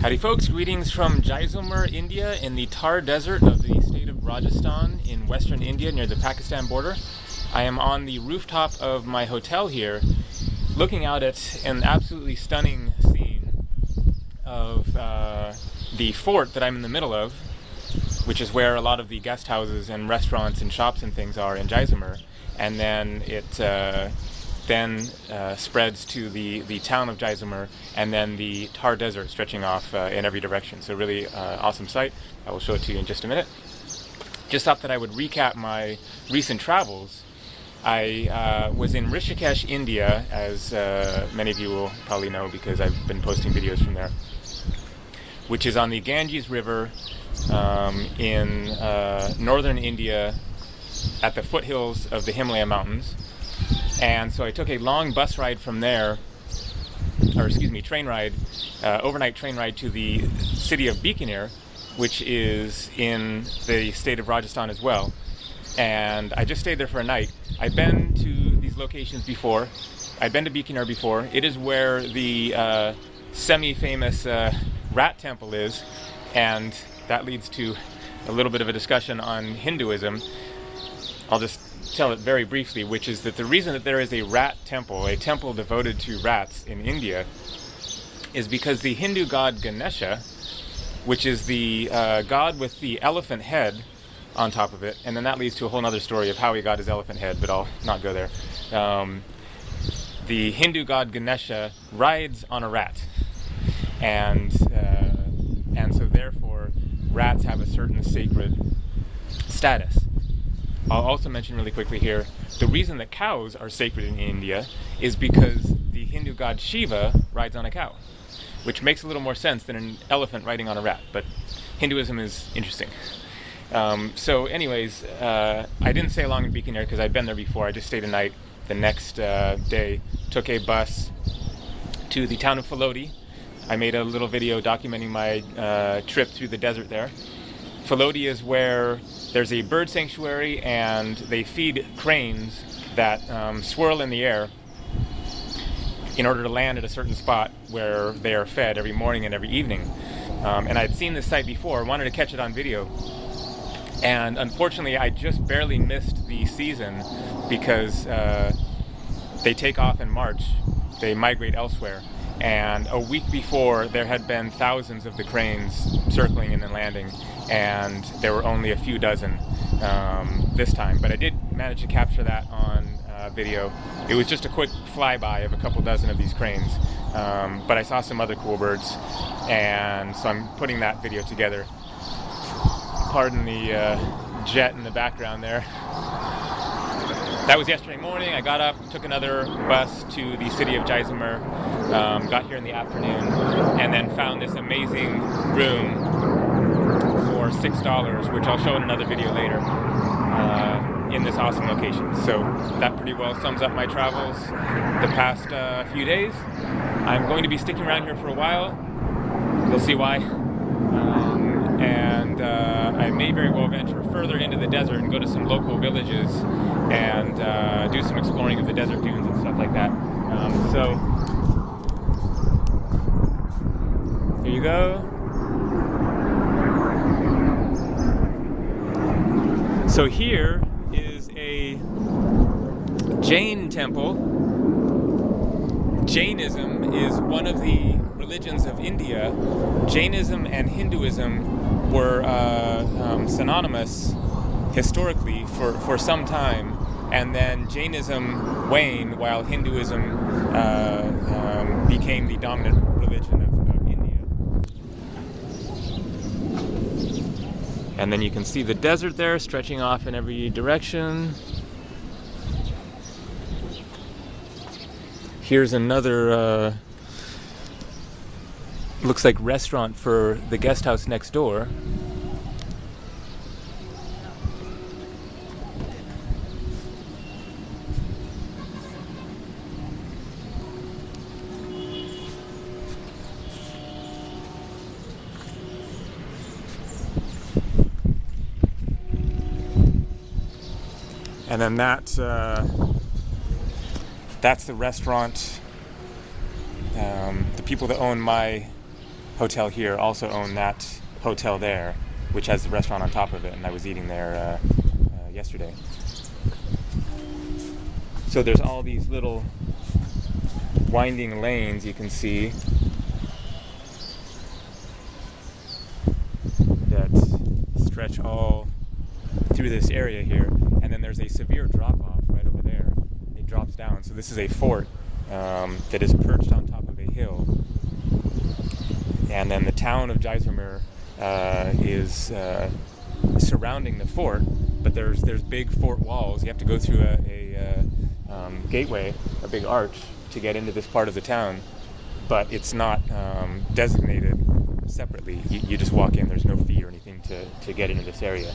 Howdy folks, greetings from Jaisalmer, India in the Thar Desert of the state of Rajasthan in western India near the Pakistan border. I am on the rooftop of my hotel here looking out at an absolutely stunning scene of the fort that I'm in the middle of, which is where a lot of the guest houses and restaurants and shops and things are in Jaisalmer, and then it spreads to the town of Jaisalmer, and then the Thar Desert stretching off in every direction. So really awesome sight. I will show it to you in just a minute. Just thought that I would recap my recent travels. I was in Rishikesh, India, as many of you will probably know because I've been posting videos from there, which is on the Ganges River in northern India at the foothills of the Himalaya Mountains. And so I took a long bus ride from there, train ride, overnight train ride to the city of Bikaner, which is in the state of Rajasthan as well. And I just stayed there for a night. I've been to these locations before. I've been to Bikaner before. It is where the semi-famous rat temple is, and that leads to a little bit of a discussion on Hinduism. I'll just tell it very briefly, which is that the reason that there is a rat temple, a temple devoted to rats in India, is because the Hindu god Ganesha, which is the god with the elephant head on top of it, and then that leads to a whole other story of how he got his elephant head, but I'll not go there. The Hindu god Ganesha rides on a rat, and so therefore rats have a certain sacred status. I'll also mention really quickly here, the reason that cows are sacred in India is because the Hindu god Shiva rides on a cow, which makes a little more sense than an elephant riding on a rat, but Hinduism is interesting. So anyways, I didn't stay long in Bikaner because I'd been there before. I just stayed a night. The next day, took a bus to the town of Falodi. I made a little video documenting my trip through the desert there. Falodi is where there's a bird sanctuary, and they feed cranes that swirl in the air in order to land at a certain spot where they are fed every morning and every evening. And I'd seen this site before, wanted to catch it on video. And unfortunately, I just barely missed the season because they take off in March. They migrate elsewhere. And a week before, there had been thousands of the cranes circling and then landing, and there were only a few dozen this time. But I did manage to capture that on video. It was just a quick flyby of a couple dozen of these cranes, but I saw some other cool birds, and so I'm putting that video together. Pardon the jet in the background there. That was yesterday morning. I got up, took another bus to the city of Jaisalmer, got here in the afternoon, and then found this amazing room for $6, which I'll show in another video later, in this awesome location. So that pretty well sums up my travels the past few days. I'm going to be sticking around here for a while. You'll see why. And I may very well venture further into the desert and go to some local villages and do some exploring of the desert dunes and stuff like that. So here you go. So here is a Jain temple. Jainism is one of the religions of India. Jainism and Hinduism were synonymous historically for some time, and then Jainism waned while Hinduism became the dominant religion of India. And then you can see the desert there stretching off in every direction. Here's another looks like restaurant for the guest house next door. And then that's the restaurant. The people that own my hotel here also own that hotel there, which has the restaurant on top of it, and I was eating there yesterday. So there's all these little winding lanes you can see that stretch all through this area here, and then there's a severe drop-off right over there. It drops down. So this is a fort that is perched on top of a hill, and then the town of Jaisalmer is surrounding the fort, but there's big fort walls. You have to go through a gateway, a big arch, to get into this part of the town, but it's not designated separately. You just walk in. There's no fee or anything to get into this area.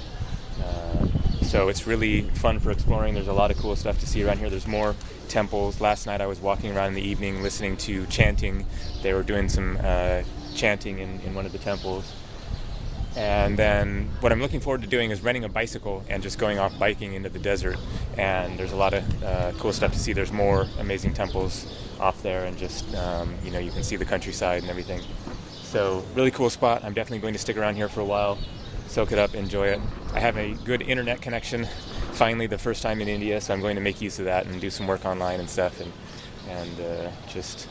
So it's really fun for exploring. There's a lot of cool stuff to see around here. There's more temples. Last night I was walking around in the evening listening to chanting. They were doing some chanting in one of the temples. And then what I'm looking forward to doing is renting a bicycle and just going off biking into the desert. And there's a lot of cool stuff to see. There's more amazing temples off there, and just you can see the countryside and everything. So really cool spot. I'm definitely going to stick around here for a while, soak it up, enjoy it. I have a good internet connection, finally, the first time in India, so I'm going to make use of that and do some work online and stuff, and just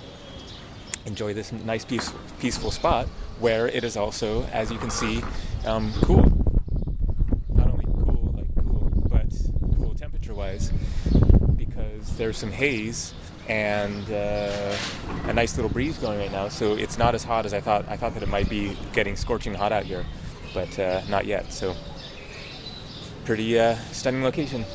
enjoy this nice, peaceful spot, where it is also, as you can see, cool. Not only cool, but cool temperature-wise, because there's some haze and a nice little breeze going right now, so it's not as hot as I thought. I thought that it might be getting scorching hot out here, but not yet. So pretty stunning location.